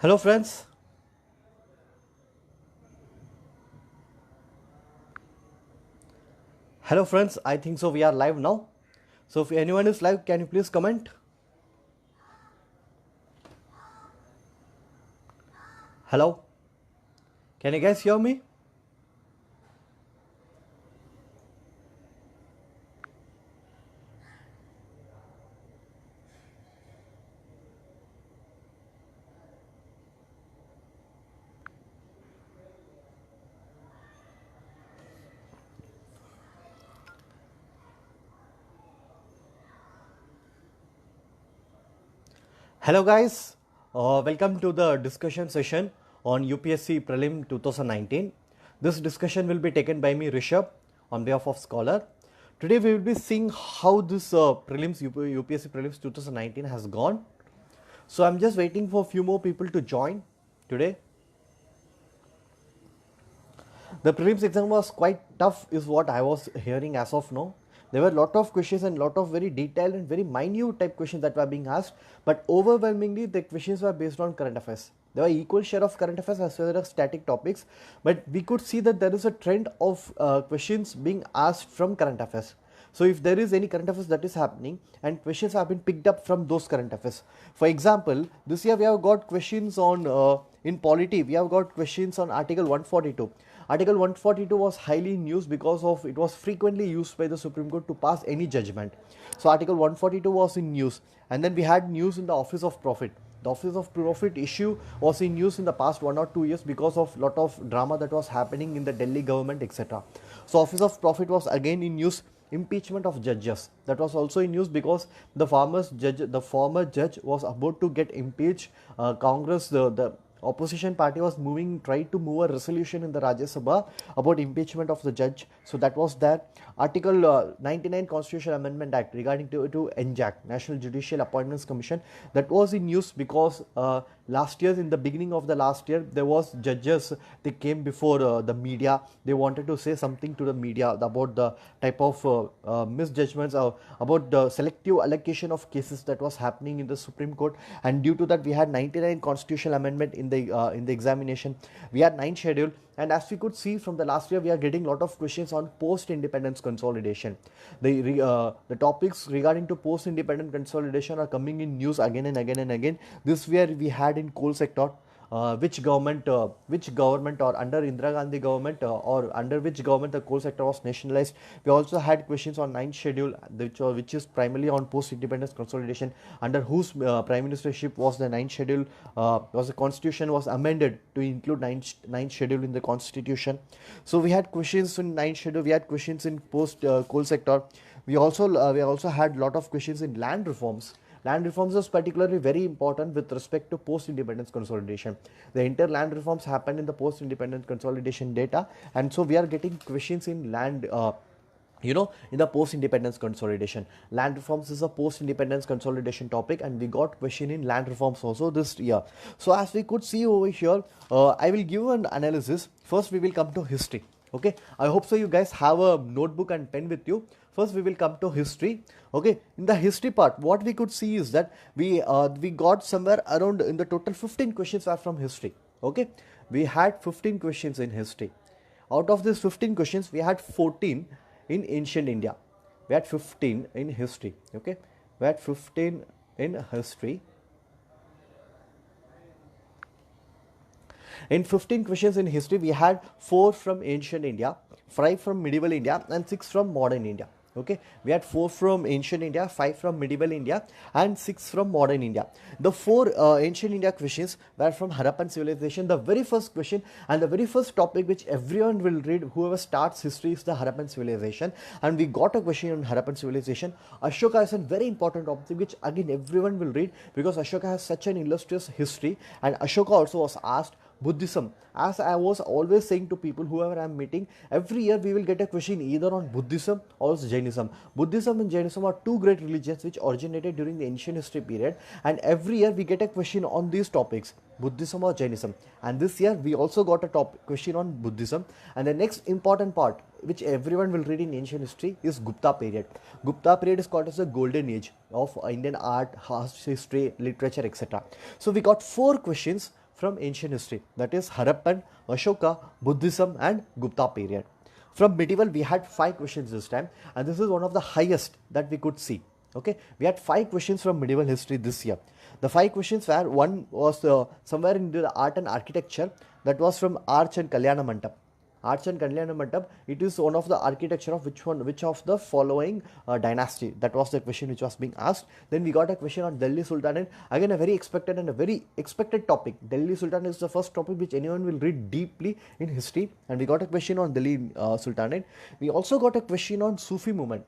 Hello friends. Hello friends, I think so we are live now. So if anyone is live, can you please comment? Hello? Can you guys hear me? Hello guys, welcome to the discussion session on UPSC Prelim 2019. This discussion will be taken by me Rishab on behalf of Skholar. Today we will be seeing how this UPSC Prelims 2019 has gone. So I'm just waiting for a few more people to join today. The prelims exam was quite tough is what I was hearing as of now. There were a lot of questions and lot of very detailed and very minute type questions that were being asked, but overwhelmingly the questions were based on current affairs. There were equal share of current affairs as well as static topics, but we could see that there is a trend of questions being asked from current affairs. So if there is any current affairs that is happening and questions have been picked up from those current affairs. For example, this year we have got questions on in polity, we have got questions on Article 142. Article 142 was highly in use because of it was frequently used by the Supreme Court to pass any judgment. So Article 142 was in use, and then we had news in the Office of Profit. The Office of Profit issue was in use in the past 1 or 2 years because of lot of drama that was happening in the Delhi government, etc. So Office of Profit was again in use. Impeachment of judges, that was also in use because the former judge was about to get impeached. Congress, the opposition party was tried to move a resolution in the Rajya Sabha about impeachment of the judge. So that was there. Article 99 Constitutional Amendment Act regarding to NJAC, National Judicial Appointments Commission, that was in use because last year, in the beginning of the last year, there was judges, they came before the media. They wanted to say something to the media about the type of misjudgments, about the selective allocation of cases that was happening in the Supreme Court, and due to that we had 99 constitutional amendment in the examination. We had 9 schedule, and as we could see from the last year, we are getting a lot of questions on post-independence consolidation. The topics regarding to post-independent consolidation are coming in news again and again and again. This year we had in coal sector, which government or under Indira Gandhi government or under which government the coal sector was nationalized. We also had questions on 9th schedule, which is primarily on post-independence consolidation, under whose prime ministership was the 9th schedule, was the constitution was amended to include 9th schedule in the constitution. So we had questions in 9th schedule, we had questions in post coal sector. We also had lot of questions in land reforms. Land reforms is particularly very important with respect to post-independence consolidation. The entire land reforms happened in the post-independence consolidation data, and so we are getting questions in land. In the post-independence consolidation, land reforms is a post-independence consolidation topic, and we got question in land reforms also this year. So as we could see over here, I will give an analysis. First, we will come to history. Okay, I hope so you guys have a notebook and pen with you. First we will come to history. Okay, in the history part, what we could see is that we got somewhere around, in the total 15 questions are from history. Okay, we had 15 questions in history. Out of these 15 questions, we had 14 in ancient India. We had 15 in history. Okay, we had 15 in history. In 15 questions in history, we had 4 from ancient India, 5 from medieval India, and 6 from modern India. Okay, we had 4 from ancient India, 5 from medieval India, and 6 from modern India. The 4 ancient India questions were from Harappan civilization. The very first question and the very first topic which everyone will read, whoever starts history, is the Harappan civilization. And we got a question on Harappan civilization. Ashoka is a very important topic which again everyone will read, because Ashoka has such an illustrious history, and Ashoka also was asked. Buddhism, as I was always saying to people whoever I am meeting, every year we will get a question either on Buddhism or Jainism. Buddhism and Jainism are 2 great religions which originated during the ancient history period, and every year we get a question on these topics, Buddhism or Jainism. And this year we also got a question on Buddhism. And the next important part which everyone will read in ancient history is Gupta period. Gupta period is called as the golden age of Indian art, history, literature, etc. So we got 4 questions from ancient history, that is Harappan, Ashoka, Buddhism and Gupta period. From medieval we had 5 questions this time, and this is one of the highest that we could see. Okay, we had 5 questions from medieval history this year. The 5 questions were, one was somewhere in the art and architecture, that was from Arch and Kalyana Mandap. Arch and Kalyana Mandap, it is one of the architecture of which of the following dynasty? That was the question which was being asked. Then we got a question on Delhi Sultanate, again a very expected and a very expected topic. Delhi Sultanate is the first topic which anyone will read deeply in history, and we got a question on Delhi Sultanate. We also got a question on Sufi movement.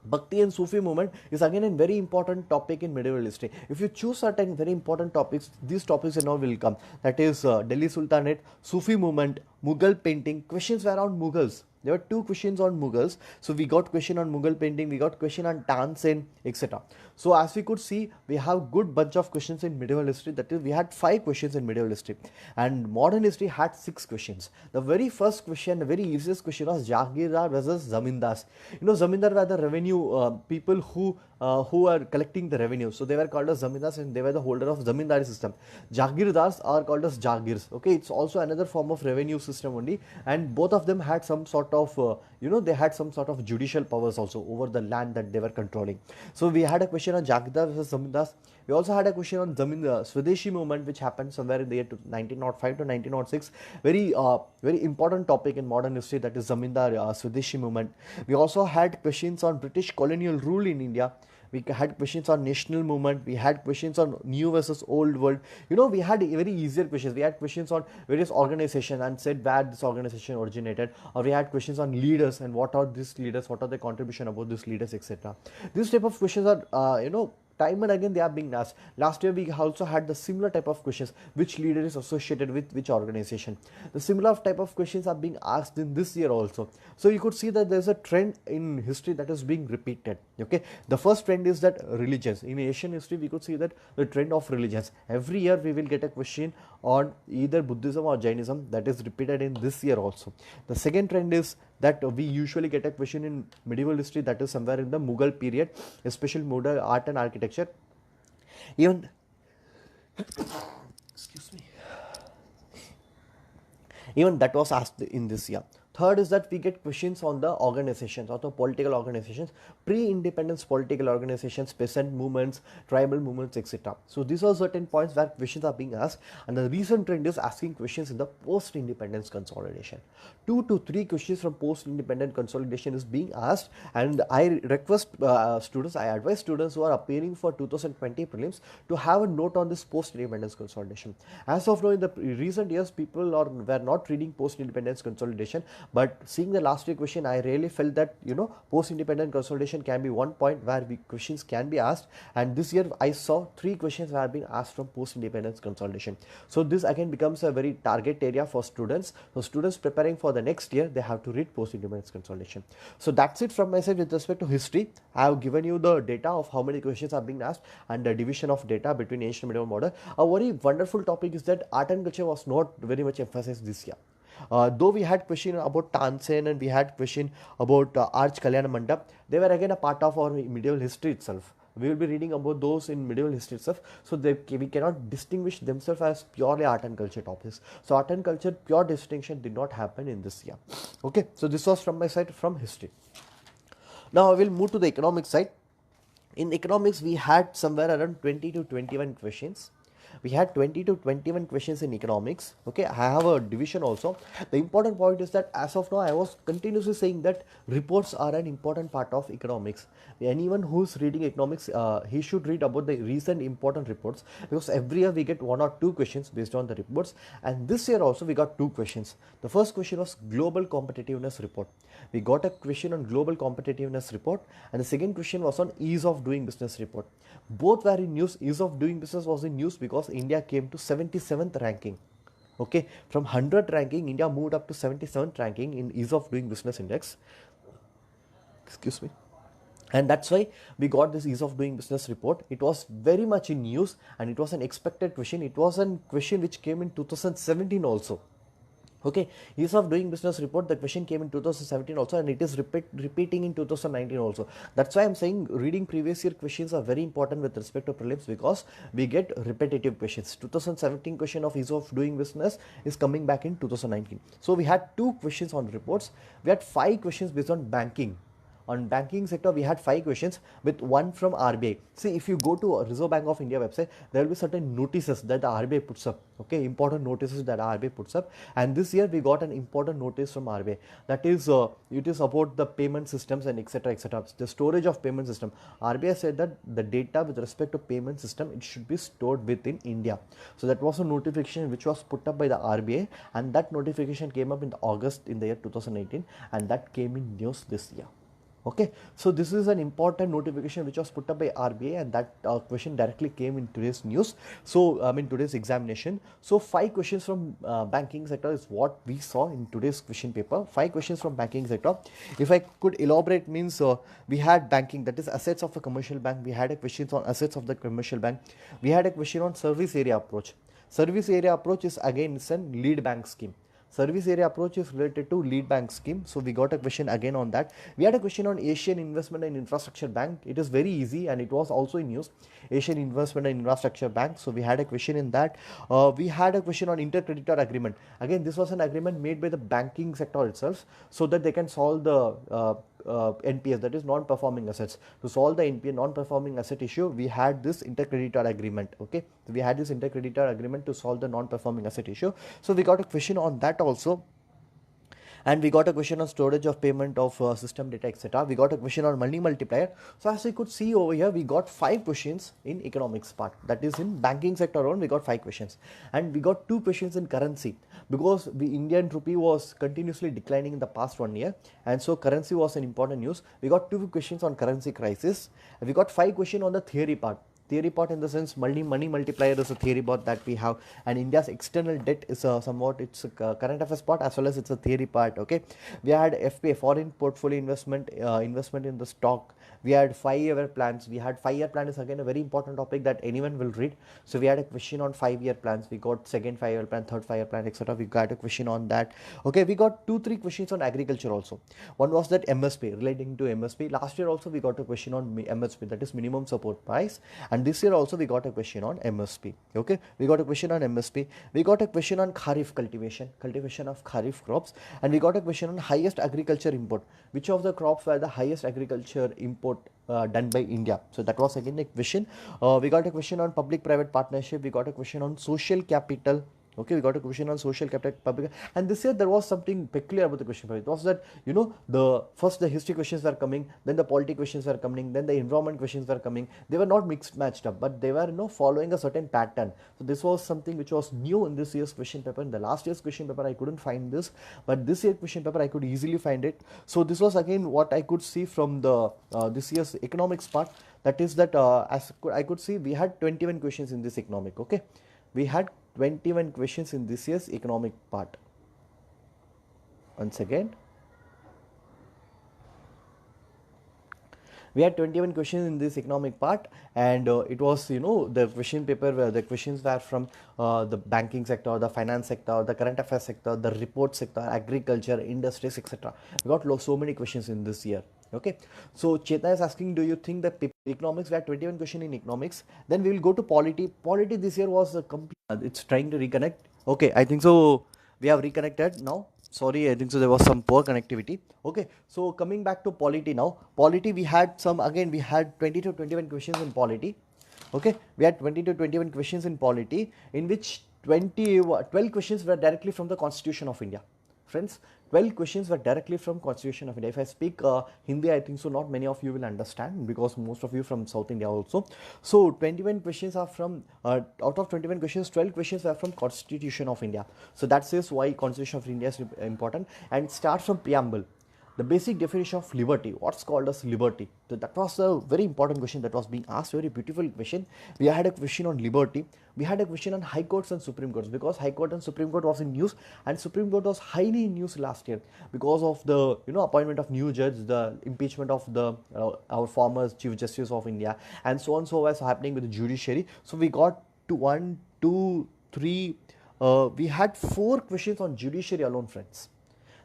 Bhakti and Sufi movement is again a very important topic in medieval history. If you choose certain very important topics, these topics now will come. That is Delhi Sultanate, Sufi movement, Mughal painting. Questions were on Mughals. There were 2 questions on Mughals. So we got question on Mughal painting, we got question on Tansen, etc. So as we could see, we have good bunch of questions in medieval history. That is, we had 5 questions in medieval history, and modern history had 6 questions. The very first question, the very easiest question was Jagirdar versus Zamindars. You know, Zamindar were the revenue people who are collecting the revenue. So they were called as Zamindars, and they were the holder of Zamindari system. Jagirdars are called as Jagirs. Okay, it's also another form of revenue system only, and both of them had some sort of they had some sort of judicial powers also over the land that they were controlling. So we had a question on Jagirdar versus Zamindars. We also had a question on Swadeshi movement, which happened somewhere in the year 1905 to 1906. Very important topic in modern history, that is Zamindar Swadeshi movement. We also had questions on British colonial rule in India. We had questions on national movement. We had questions on new versus old world. You know, we had very easier questions. We had questions on various organizations and said where this organization originated, or we had questions on leaders and what are these leaders, what are the contribution about these leaders, etc. These type of questions are time and again they are being asked. Last year we also had the similar type of questions, which leader is associated with which organization. The similar type of questions are being asked in this year also. So you could see that there is a trend in history that is being repeated. Okay, the first trend is that religions. In Asian history we could see that the trend of religions. Every year we will get a question on either Buddhism or Jainism, that is repeated in this year also. The second trend is that we usually get a question in medieval history, that is somewhere in the Mughal period, especially Mughal art and architecture. Even excuse me, even that was asked in this year. Third is that we get questions on the organizations or the political organizations, pre-independence political organizations, peasant movements, tribal movements, etc. So these are certain points where questions are being asked, and the recent trend is asking questions in the post-independence consolidation. 2 to 3 questions from post-independent consolidation is being asked, and I request students, I advise students who are appearing for 2020 prelims to have a note on this post-independence consolidation. As of now, in the recent years, people were not reading post-independence consolidation. But seeing the last year question, I really felt that post-independent consolidation can be one point where questions can be asked, and this year I saw 3 questions were being asked from post-independence consolidation. So this again becomes a very target area for students. So students preparing for the next year, they have to read post-independence consolidation. So that's it from my side with respect to history. I have given you the data of how many questions are being asked and the division of data between ancient and medieval modern. A very wonderful topic is that art and culture was not very much emphasized this year. Though we had question about Tansen and we had question about Arch Kalyana Mandap, they were again a part of our medieval history itself. We will be reading about those in medieval history itself. So we cannot distinguish themselves as purely art and culture topics. So art and culture pure distinction did not happen in this year. Okay, so this was from my side from history. Now I will move to the economic side. In economics, we had somewhere around 20 to 21 questions. We had 20 to 21 questions in economics. Okay, I have a division also. The important point is that as of now, I was continuously saying that reports are an important part of economics. Anyone who's reading economics, he should read about the recent important reports, because every year we get 1 or 2 questions based on the reports, and this year also we got 2 questions. The first question was global competitiveness report. We got a question on global competitiveness report, and the second question was on ease of doing business report. Both were in news. Ease of doing business was in news because India came to 77th ranking. Okay, from 100th ranking, India moved up to 77th ranking in ease of doing business index. Excuse me. And that's why we got this ease of doing business report. It was very much in news, and it was an expected question. It was a question which came in 2017 also. Okay, ease of doing business report, the question came in 2017 also, and it is repeating in 2019 also. That's why I'm saying reading previous year questions are very important with respect to prelims, because we get repetitive questions. 2017 question of ease of doing business is coming back in 2019. So we had 2 questions on reports. We had 5 questions based on banking. On banking sector, we had 5 questions with 1 from RBI. See, if you go to Reserve Bank of India website, there will be certain notices that the RBI puts up. Okay, important notices that RBI puts up. And this year we got an important notice from RBI. That is, it is about the payment systems and etc. etc. The storage of payment system. RBI said that the data with respect to payment system, it should be stored within India. So that was a notification which was put up by the RBI, and that notification came up in August in the year 2018, and that came in news this year. Okay, so this is an important notification which was put up by RBI, and that question directly came in today's news. So today's examination. So 5 questions from banking sector is what we saw in today's question paper. 5 questions from banking sector. If I could elaborate, means we had banking, that is assets of a commercial bank. We had a question on assets of the commercial bank. We had a question on service area approach. Service area approach is again, it's a lead bank scheme. Service area approach is related to lead bank scheme. So we got a question again on that. We had a question on Asian Investment and Infrastructure Bank. It is very easy, and it was also in news. Asian Investment and Infrastructure Bank. So we had a question in that. We had a question on intercreditor agreement. Again, this was an agreement made by the banking sector itself, so that they can solve the NPS, that is non-performing assets. To solve the NPA, non-performing asset issue, we had this intercreditor agreement. Okay, we had this intercreditor agreement to solve the non-performing asset issue. So we got a question on that also. And we got a question on storage of payment of system data, etc. We got a question on money multiplier. So as you could see over here, we got 5 questions in economics part. That is in banking sector alone, we got 5 questions. And we got 2 questions in currency, because the Indian rupee was continuously declining in the past 1 year. And so currency was an important news. We got 2 questions on currency crisis. And we got 5 questions on the theory part. Theory part in the sense money multiplier is a theory part that we have, and India's external debt is somewhat, it's a current affairs part as well as it's a theory part. Okay, we had FPA, foreign portfolio investment, investment in the stock. We had 5-year plans. We had 5-year plan is again a very important topic that anyone will read. So we had a question on 5-year plans. We got second 5-year plan, third 5-year plan, etc. We got a question on that. Okay, we got 2-3 questions on agriculture also. One was that MSP, relating to MSP. Last year also we got a question on MSP, that is minimum support price. And this year also we got a question on MSP. Okay, we got a question on MSP. We got a question on Kharif cultivation of Kharif crops. And we got a question on highest agriculture import. Which of the crops were the highest agriculture import done by India? So that was again a question. We got a question on public-private partnership. We got a question on social capital. Okay, we got a question on social capital public, and this year there was something peculiar about the question paper. It was that, the history questions were coming, then the polity questions were coming, then the environment questions were coming. They were not mixed matched up, but they were following a certain pattern. So this was something which was new in this year's question paper. In the last year's question paper I couldn't find this, but this year's question paper I could easily find it. So this was again what I could see from the this year's economics part. That is that as I could see, we had 21 questions in this economic. Okay, we had 21 questions in this year's economic part. Once again, we had 21 questions in this economic part, and it was, the question paper where the questions were from the banking sector, the finance sector, the current affairs sector, the report sector, agriculture, industries, etc. We got so many questions in this year. Okay, so Chetna is asking, do you think that economics, we had 21 questions in economics? Then we will go to polity. Polity this year was a complete, it's trying to reconnect. Okay, I think so we have reconnected now. Sorry, I think so there was some poor connectivity. Okay, so coming back to polity now. Polity, we had 20 to 21 questions in polity. Okay, we had 20 to 21 questions in polity, in which 12 questions were directly from the Constitution of India. Friends, 12 questions were directly from Constitution of India. If I speak Hindi, I think so not many of you will understand, because most of you from South India also. So 21 questions are from, out of 21 questions, 12 questions are from Constitution of India. So that says why Constitution of India is important. And start from preamble. The basic definition of liberty, what's called as liberty. So that was a very important question that was being asked, very beautiful question. We had a question on liberty. We had a question on High Courts and Supreme Courts, because High Court and Supreme Court was in news, and Supreme Court was highly in news last year because of the appointment of new judge, the impeachment of the our former Chief Justice of India, and so on. So was happening with the judiciary. So we got to 1, 2, 3, we had 4 questions on judiciary alone, friends.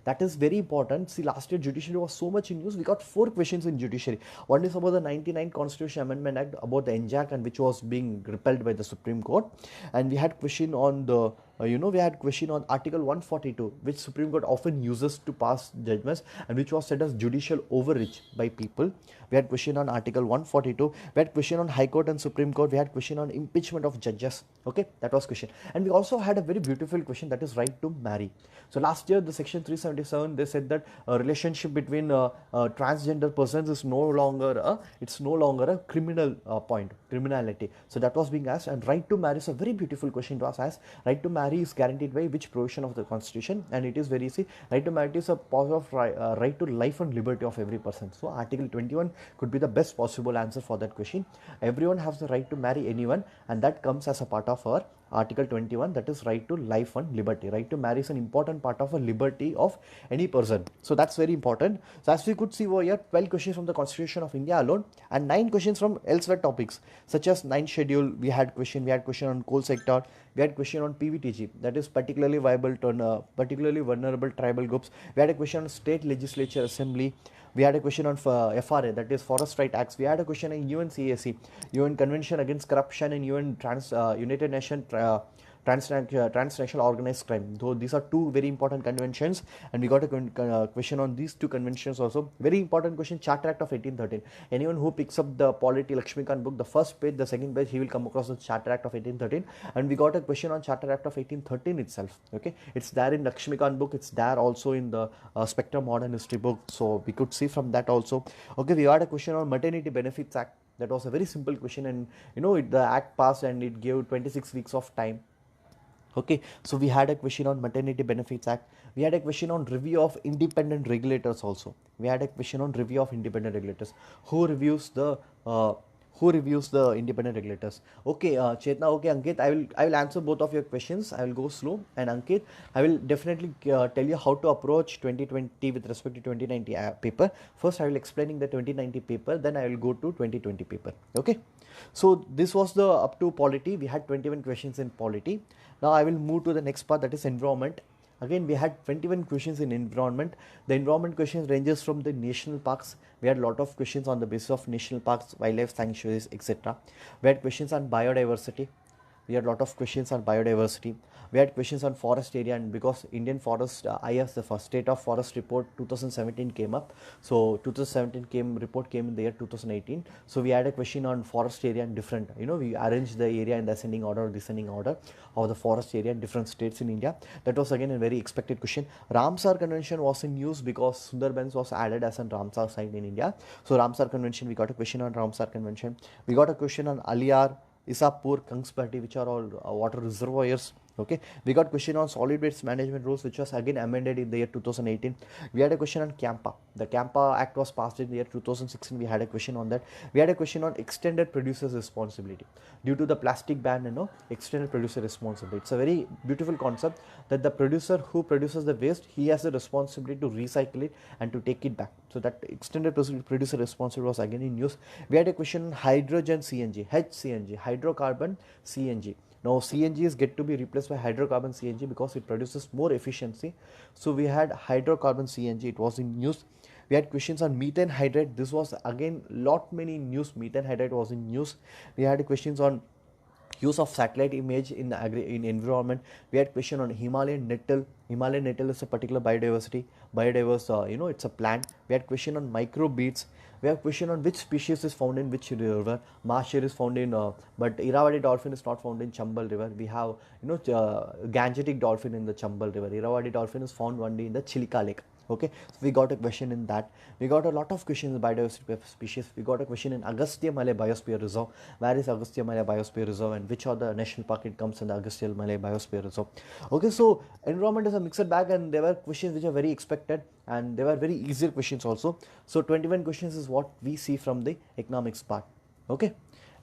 That is very important. See, last year judiciary was so much in news. We got 4 questions in judiciary. One is about the 99 Constitution Amendment Act, about the NJAC, and which was being repelled by the Supreme Court. And we had question on the we had question on Article 142, which Supreme Court often uses to pass judgments, and which was said as judicial overreach by people. We had question on Article 142. We had question on High Court and Supreme Court. We had question on impeachment of judges. Okay, that was question. And we also had a very beautiful question, that is right to marry. So last year, the section 377, they said that a relationship between transgender persons is no longer a criminal criminality. So that was being asked, and right to marry is a very beautiful question to us asked. Right to marry is guaranteed by which provision of the Constitution? And it is very easy. Right to marry is a positive right to life and liberty of every person. So Article 21 could be the best possible answer for that question. Everyone has the right to marry anyone, and that comes as a part of our Article 21, that is right to life and liberty. Right to marry is an important part of a liberty of any person. So that's very important. So as we could see over here, 12 questions from the Constitution of India alone, and 9 questions from elsewhere topics, such as 9th schedule. We had question on coal sector. We had question on PVTG, that is particularly viable to particularly vulnerable tribal groups. We had a question on state legislature assembly. We had a question on FRA, that is Forest Right Acts. We had a question on UN CSE, UN Convention Against Corruption, and UN United Nations transnational organized crime. Though these are 2 very important conventions, and we got a question on these 2 conventions also. Very important question, Charter Act of 1813. Anyone who picks up the Polity Lakshmikant book, the first page, the second page, he will come across the Charter Act of 1813. And we got a question on Charter Act of 1813 itself. Okay, it's there in Lakshmikant book, it's there also in the Spectrum Modern History book, so we could see from that also. Okay, we got a question on Maternity Benefits Act. That was a very simple question, and the act passed and it gave 26 weeks of time. Okay, so we had a question on Maternity Benefits Act. We had a question on review of independent regulators also. We had a question on review of independent regulators. Who reviews the independent regulators? Okay, Chetna, okay, Ankit, I will answer both of your questions. I will go slow, and Ankit, I will definitely tell you how to approach 2020 with respect to 2090 paper. First, I will explaining the 2090 paper, then I will go to 2020 paper. Okay, so this was the up to polity. We had 21 questions in polity. Now I will move to the next part, that is environment. Again, we had 21 questions in environment. The environment questions ranges from the national parks. We had a lot of questions on the basis of national parks, wildlife sanctuaries, etc. We had questions on biodiversity. We had a lot of questions on biodiversity. We had questions on forest area, and because Indian Forest IS, the first State of Forest report 2017 came up. So 2017 report came in the year 2018. So we had a question on forest area and different, we arranged the area in the ascending order or descending order of the forest area in different states in India. That was again a very expected question. Ramsar Convention was in news because Sundarbans was added as a Ramsar site in India. So Ramsar Convention, we got a question on Ramsar Convention. We got a question on Aliar, Isapur, Kangsbati, which are all water reservoirs. Okay, we got question on solid waste management rules, which was again amended in the year 2018. We had a question on CAMPA. The CAMPA Act was passed in the year 2016. We had a question on that. We had a question on extended producer's responsibility due to the plastic ban. Extended producer responsibility. It's a very beautiful concept that the producer who produces the waste, he has the responsibility to recycle it and to take it back. So that extended producer responsibility was again in use. We had a question on hydrogen CNG, HCNG, hydrocarbon CNG. Now CNG is get to be replaced by hydrocarbon CNG because it produces more efficiency. So we had hydrocarbon CNG, it was in news. We had questions on methane hydrate. This was again lot many news. Methane hydrate was in news. We had questions on use of satellite image in environment. We had question on Himalayan nettle. Himalayan nettle is a particular biodiverse, it's a plant. We had question on microbeads. We have question on which species is found in which river. Marshal is found in, but Irrawaddy dolphin is not found in Chambal river. We have, Gangetic dolphin in the Chambal river. Irrawaddy dolphin is found only in the Chilika lake. Okay, so we got a question in that. We got a lot of questions in biodiversity of species. We got a question in Agastya Malay Biosphere Reserve. Where is Agastya Malay Biosphere Reserve, and which are the national park it comes in the Agastya Malay Biosphere Reserve. Okay, so environment is a mixed bag, and there were questions which are very expected, and there were very easier questions also. So 21 questions is what we see from the economics part. Okay,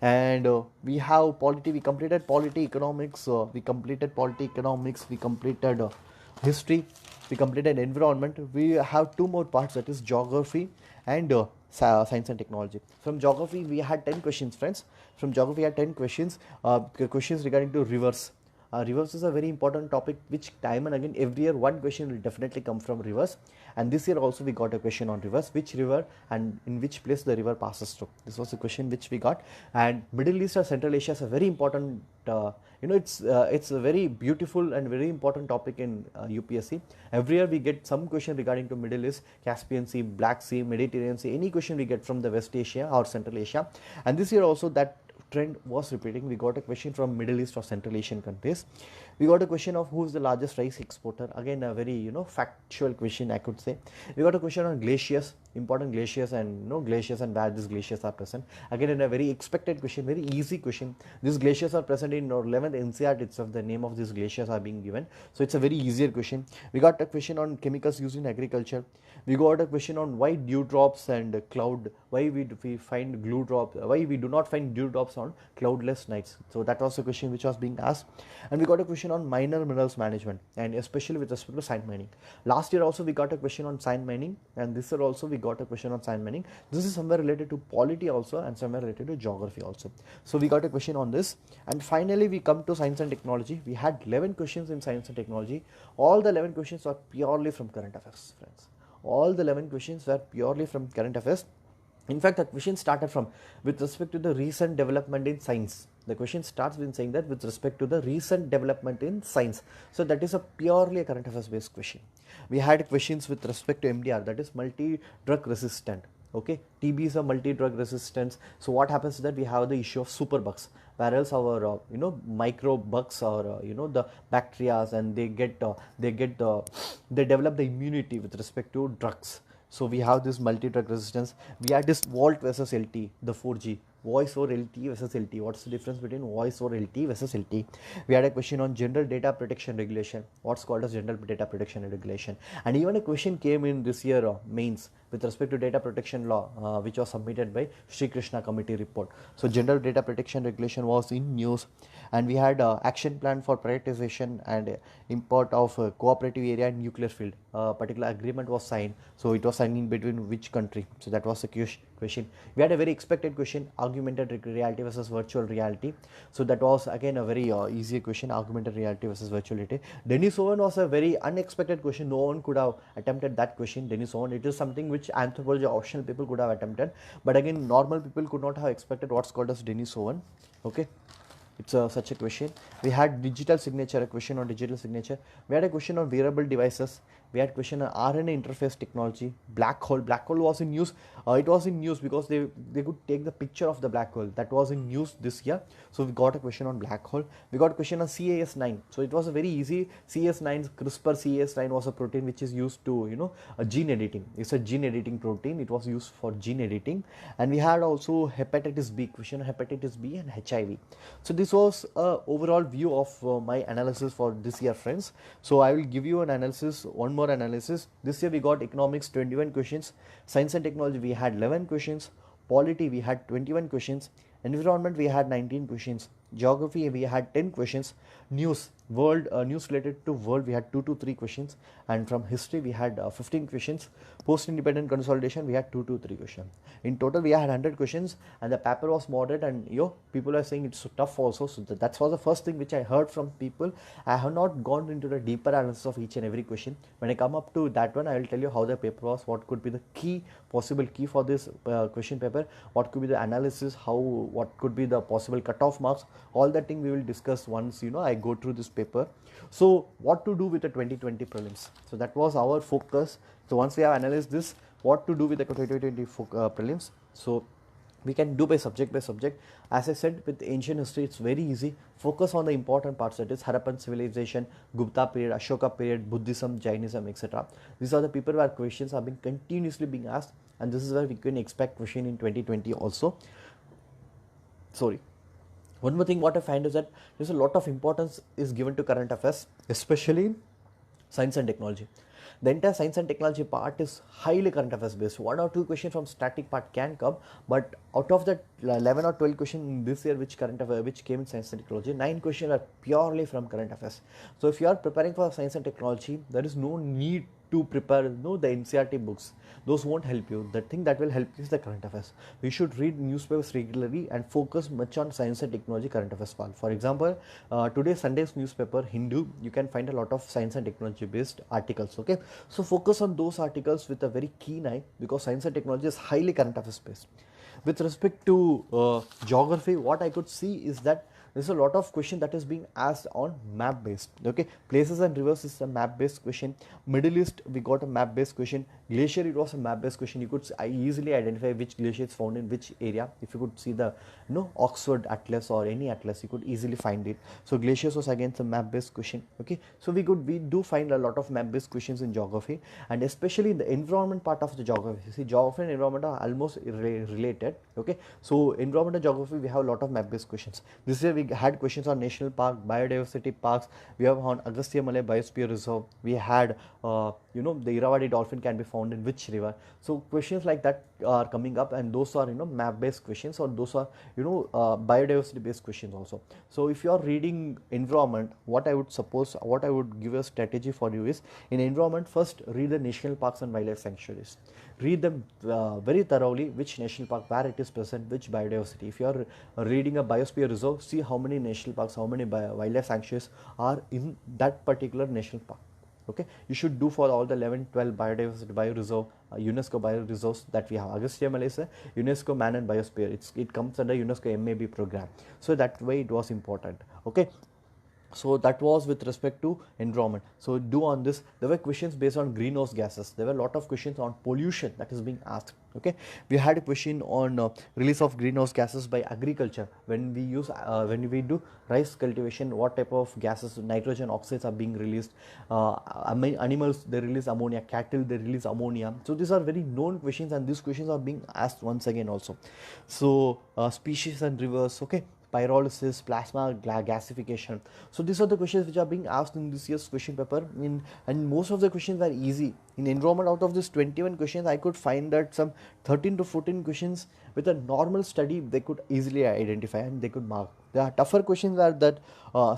and we have polity. We completed polity economics. We completed polity economics. We completed history. We completed environment. We have 2 more parts, that is geography and science and technology. From geography, we had 10 questions, friends. From geography, we had 10 questions. Questions regarding to rivers. Rivers is a very important topic which time and again every year one question will definitely come from rivers, and this year also we got a question on rivers, which river and in which place the river passes through. This was a question which we got. And Middle East or Central Asia is a very important it's a very beautiful and very important topic in UPSC. Every year we get some question regarding to Middle East, Caspian Sea, Black Sea, Mediterranean Sea, any question we get from the West Asia or Central Asia. And this year also that trend was repeating. We got a question from Middle East or Central Asian countries. We got a question of who is the largest rice exporter. Again, a very factual question, I could say. We got a question on glaciers, important glaciers, and glaciers and where these glaciers are present. Again, in a very expected question, very easy question. These glaciers are present in our 11th NCERT itself. The name of these glaciers are being given, so it's a very easier question. We got a question on chemicals used in agriculture. We got a question on why dewdrops and cloud, why we find glue drops, why we do not find dewdrops on cloudless nights. So that was a question which was being asked. And we got a question on minor minerals management, and especially with respect to sand mining. Last year also we got a question on sand mining, and this year also we got a question on sand mining. This is somewhere related to polity also and somewhere related to geography also. So we got a question on this. And finally we come to science and technology. We had 11 questions in science and technology. All the 11 questions are purely from current affairs, friends. All the 11 questions were purely from current affairs. In fact, the question started from with respect to the recent development in science. The question starts with saying that with respect to the recent development in science. So that is a purely a current affairs based question. We had questions with respect to MDR, that is multi-drug resistant. Okay, TB is a multi-drug resistance. So what happens is that we have the issue of superbugs, whereas our micro bugs or the bacteria, and they develop the immunity with respect to drugs. So we have this multi-drug resistance. We had this VoLTE versus LTE, the 4G. Voice over LTE versus LTE. What's the difference between voice over LTE versus LTE? We had a question on general data protection regulation. What's called as general data protection regulation? And even a question came in this year mains with respect to data protection law, which was submitted by Sri Krishna committee report. So general data protection regulation was in news. And we had action plan for privatization and import of cooperative area and nuclear field. Particular agreement was signed. So it was signed in between which country? So that was the question. We had a very expected question, augmented reality versus virtual reality. So that was again a very easy question, augmented reality versus virtual reality. Denis Owen was a very unexpected question. No one could have attempted that question, Denis Owen. It is something which anthropology optional people could have attempted, but again normal people could not have expected what's called as Denis Owen. Okay, it's such a question. We had digital signature, a question on digital signature. We had a question on wearable devices. We had a question on RNA interface technology. Black hole was in news. It was in news because they could take the picture of the black hole. That was in news this year. So we got a question on black hole. We got a question on CAS9. So it was a very easy. CAS9, CRISPR CAS9 was a protein which is used to gene editing. It's a gene editing protein. It was used for gene editing. And we had also hepatitis B, question on hepatitis B and HIV. So this was a overall view of my analysis for this year, friends. So I will give you an analysis, one more analysis. This year we got economics 21 questions, science and technology we had 11 questions, polity we had 21 questions, environment we had 19 questions, geography we had 10 questions, news related to world we had 2 to 3 questions, and from history we had 15 questions. Post independent consolidation we had 2 to 3 questions. In total we had 100 questions, and the paper was moderate, and people are saying it's so tough also. So that was the first thing which I heard from people. I have not gone into the deeper analysis of each and every question. When I come up to that one, I will tell you how the paper was, what could be the possible key for this question paper, what could be the analysis, what could be the possible cutoff marks. All that thing we will discuss once I go through this paper. So what to do with the 2020 prelims? So that was our focus. So once we have analyzed this, what to do with the 2020 prelims? So we can do by subject. As I said, with ancient history it's very easy. Focus on the important parts, that is Harappan civilization, Gupta period, Ashoka period, Buddhism, Jainism, etc. These are the people where questions are being continuously being asked, and this is where we can expect question in 2020 also. One more thing what I find is that there's a lot of importance is given to current affairs, especially in science and technology. The entire science and technology part is highly current affairs based. 1 or 2 questions from static part can come, but out of that 11 or 12 questions in this year which came in science and technology, 9 questions are purely from current affairs. So if you are preparing for science and technology, there is no need to prepare the NCRT books. Those won't help you. The thing that will help you is the current affairs. We should read newspapers regularly and focus much on science and technology current affairs. For example, today's Sunday's newspaper Hindu, you can find a lot of science and technology based articles. Okay, so focus on those articles with a very keen eye, because science and technology is highly current affairs based. With respect to geography, what I could see is that there's a lot of question that is being asked on map based. Okay, places and rivers is a map based question. Middle East, we got a map based question. Glacier, it was a map based question. You could easily identify which glacier is found in which area. If you could see the Oxford Atlas or any atlas, you could easily find it. So glaciers was again a map based question. Okay, so we do find a lot of map based questions in geography, and especially in the environment part of the geography. See, geography and environment are almost related. Okay, so environment and geography, we have a lot of map based questions. This year we had questions on national park, biodiversity parks. We have on Agastya Malay Biosphere Reserve. We had the Irrawaddy dolphin can be found in which river. So questions like that are coming up, and those are map based questions, or those are biodiversity based questions also. So if you are reading environment, what I would give a strategy for you is, in environment, first read the national parks and wildlife sanctuaries. Read them very thoroughly, which national park, where it is present, which biodiversity. If you are reading a biosphere reserve, see how many national parks, how many wildlife sanctuaries are in that particular national park. Okay, you should do for all the 11, 12 biodiversity bioreserve, UNESCO bioreserves that we have. Agastya Malay is a UNESCO Man and Biosphere. It comes under UNESCO MAB program. So that way it was important. Okay. So that was with respect to environment. So do on this. There were questions based on greenhouse gases. There were a lot of questions on pollution that is being asked. Okay, we had a question on release of greenhouse gases by agriculture. When we do rice cultivation, what type of gases, nitrogen oxides are being released? Animals, they release ammonia. Cattle, they release ammonia. So these are very known questions, and these questions are being asked once again also. So species and rivers. Okay, pyrolysis, plasma gasification. So these are the questions which are being asked in this year's question paper, and most of the questions were easy. In environment, out of this 21 questions, I could find that some 13 to 14 questions with a normal study they could easily identify and they could mark. The tougher questions are that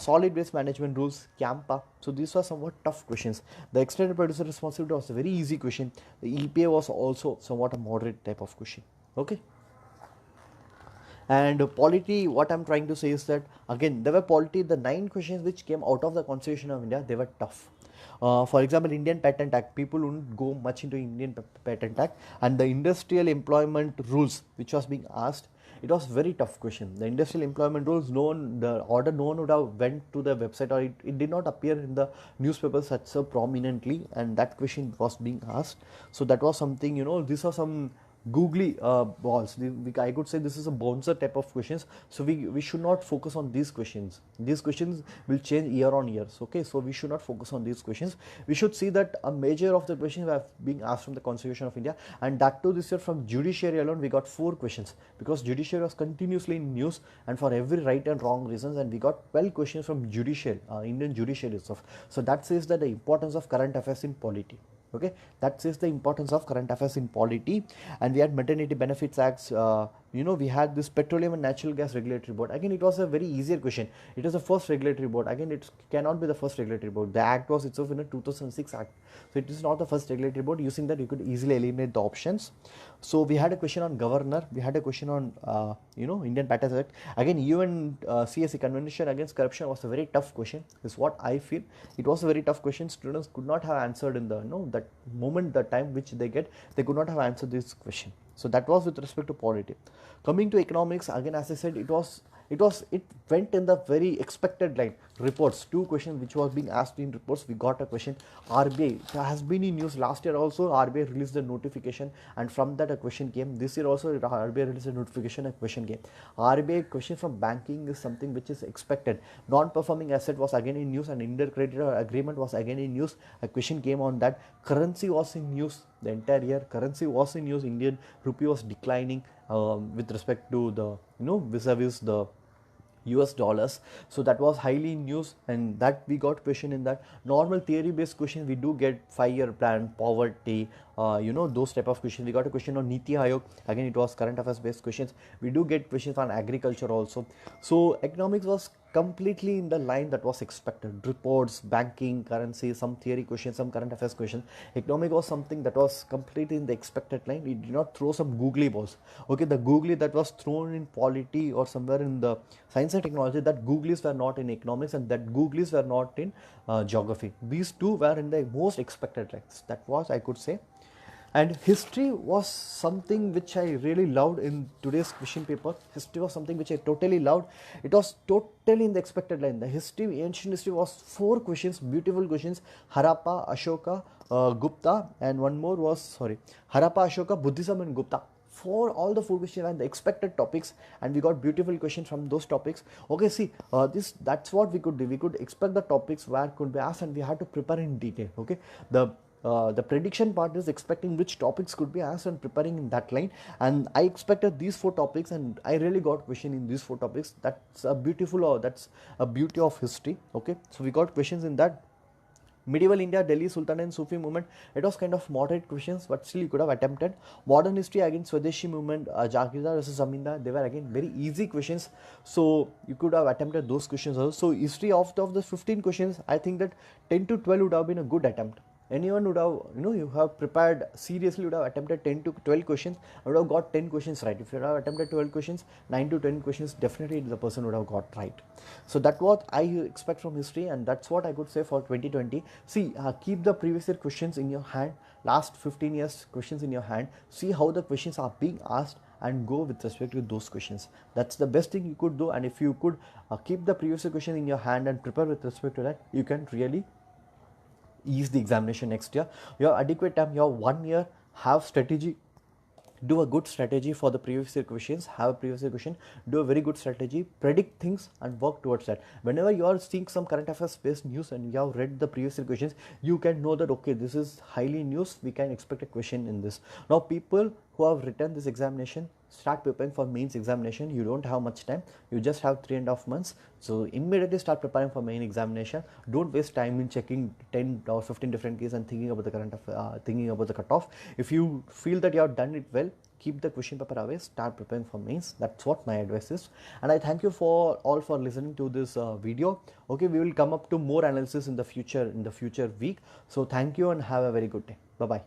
solid waste management rules, CAMPA. So these were somewhat tough questions. The extended producer responsibility was a very easy question. The EPA was also somewhat a moderate type of question. Okay. And polity, what I'm trying to say is that, again, there were polity, the 9 questions which came out of the Constitution of India, they were tough. For example, Indian Patent Act, people wouldn't go much into Indian Patent Act, and the industrial employment rules which was being asked, it was very tough question. The industrial employment rules, no one would have went to the website, or it did not appear in the newspapers such so prominently, and that question was being asked. So that was something, these are some googly balls. I could say this is a bouncer type of questions. So we should not focus on these questions. These questions will change year on year. Okay, so we should not focus on these questions. We should see that a major of the questions are being asked from the Constitution of India, and that too this year from judiciary alone we got 4 questions, because judiciary was continuously in news and for every right and wrong reasons, and we got 12 questions from judiciary, Indian judiciary itself. So that says that the importance of current affairs in polity. Okay, that says the importance of current affairs in polity. And we had Maternity Benefits Acts. We had this Petroleum and Natural Gas Regulatory Board. Again, it was a very easier question. It is the first regulatory board. Again, it cannot be the first regulatory board. The act was itself in a 2006 act. So it is not the first regulatory board. Using that, you could easily eliminate the options. So we had a question on governor. We had a question on, Indian Patents Act. Again, UN CSE, Convention Against Corruption, was a very tough question. Is what I feel. It was a very tough question. Students could not have answered in the, that moment, the time which they get, they could not have answered this question. So that was with respect to polity. Coming to economics, again, as I said, it went in the very expected line. Reports, 2 questions which was being asked in reports, we got a question. RBI has been in news. Last year also RBI released the notification, and from that a question came. This year also RBI released a notification, a question came. RBI question from banking is something which is expected. Non-performing asset was again in news, and intercreditor agreement was again in news. A question came on that. Currency was in news the entire year. Currency was in news. Indian rupee was declining with respect to the vis-a-vis the US dollars. So that was highly in news, and that we got question in that. Normal theory based questions we do get, 5-year plan, poverty, those type of questions. We got a question on Niti Aayog. Again, it was current affairs based questions. We do get questions on agriculture also. So economics was completely in the line that was expected. Reports, banking, currency, some theory questions, some current affairs questions. Economic was something that was completely in the expected line. We did not throw some googly balls. Okay, the googly that was thrown in polity or somewhere in the science and technology, that googlies were not in economics, and that googlies were not in geography. These two were in the most expected lines. That was, I could say. And history was something which I really loved in today's question paper. History was something which I totally loved. It was totally in the expected line. The history, ancient history was 4 questions, beautiful questions. Harappa, Ashoka, Gupta, and one more was, sorry, Harappa, Ashoka, Buddhism and Gupta. For all the 4 questions and the expected topics, and we got beautiful questions from those topics. Okay, see, that's what we could do. We could expect the topics where could be asked, and we had to prepare in detail. Okay, the prediction part is expecting which topics could be asked and preparing in that line, and I expected these 4 topics, and I really got question in these 4 topics. That's a beautiful, that's a beauty of history. Okay, so we got questions in that. Medieval India, Delhi Sultanate and Sufi movement, it was kind of moderate questions, but still you could have attempted. Modern history, again Swadeshi movement, Jagirdar versus Zamindar, they were again very easy questions, so you could have attempted those questions also. So history, of the 15 questions, I think that 10 to 12 would have been a good attempt. Anyone would have, you have prepared seriously, would have attempted 10 to 12 questions, would have got 10 questions right. If you have attempted 12 questions, 9 to 10 questions, definitely the person would have got right. So that's what I expect from history, and that's what I could say for 2020. See, keep the previous year questions in your hand, last 15 years questions in your hand, see how the questions are being asked, and go with respect to those questions. That's the best thing you could do. And if you could keep the previous year question in your hand and prepare with respect to that, you can really ease the examination next year. You have adequate time, you have 1 year, have strategy, do a good strategy for the previous year questions, have a previous year question, do a very good strategy, predict things and work towards that. Whenever you are seeing some current affairs based news and you have read the previous year questions, you can know that okay, this is highly news, we can expect a question in this. Now people who have written this examination, start preparing for mains examination. You don't have much time, you just have 3.5 months, so immediately start preparing for main examination. Don't waste time in checking 10 or 15 different cases and thinking about the thinking about the cutoff. If you feel that you have done it well, keep the question paper away, start preparing for mains. That's what my advice is. And I thank you for all for listening to this video. Okay, we will come up to more analysis in the future week. So thank you and have a very good day. Bye bye.